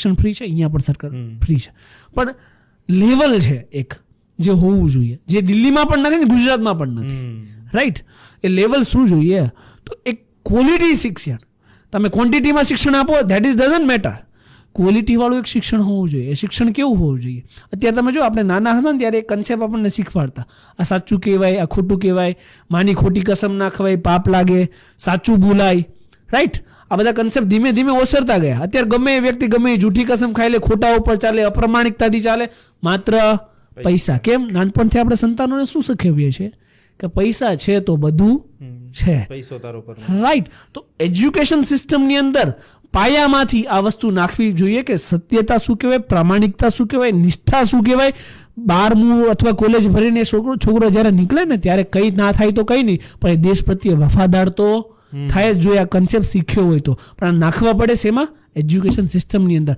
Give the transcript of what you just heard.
શિક્ષણ ફ્રી છે, અહીંયા પણ સરકાર ફ્રી છે, પણ લેવલ છે એક જે હોવું જોઈએ, જે દિલ્હીમાં પણ નથી ને ગુજરાતમાં પણ નથી, રાઈટ? એ લેવલ શું જોઈએ? તો એક ક્વોલિટી શિક્ષણ. તમે ક્વોન્ટિટીમાં શિક્ષણ આપો that is doesn't matter, quality વાળું એક શિક્ષણ હોવું જોઈએ. એ શિક્ષણ કેવું હોવું જોઈએ? અત્યારે તમે જો આપણે નાના હતા ને ત્યારે એક કન્સેપ્ટ આપણને શીખવાડતા, આ સાચું કહેવાય, આ ખોટું કહેવાય, માની ખોટી કસમ ના ખવાય, પાપ લાગે, સાચું બોલાય, રાઈટ? આ બધા કન્સેપ્ટ ધીમે ધીમે ઓસરતા ગયા. અત્યારે ગમે એ વ્યક્તિ ગમે એ જૂઠી કસમ ખાઈ લે, ખોટા ઉપર ચાલે, અપ્રમાણિકતાથી ચાલે, માત્ર પૈસા. કેમ? નાનપણથી આપણે સંતાનોને શું શીખવીએ છીએ કે પૈસા છે તો બધું છે, રાઈટ? તો એજ્યુકેશન સિસ્ટમની અંદર પાયામાંથી આ વસ્તુ નાખવી જોઈએ કે સત્યતા શું કહેવાય, પ્રામાણિકતા શું કહેવાય, નિષ્ઠા શું કહેવાય. 12મું અથવા કોલેજ ભરીને છોકરો જ્યારે નીકળે ને ત્યારે કંઈ ના થાય તો કંઈ નહીં, પણ એ દેશ પ્રત્યે વફાદાર તો થાય જ જોઈએ. આ કન્સેપ્ટ શીખ્યો હોય તો, પણ આ નાખવા પડે શેમાં? એજ્યુકેશન સિસ્ટમની અંદર.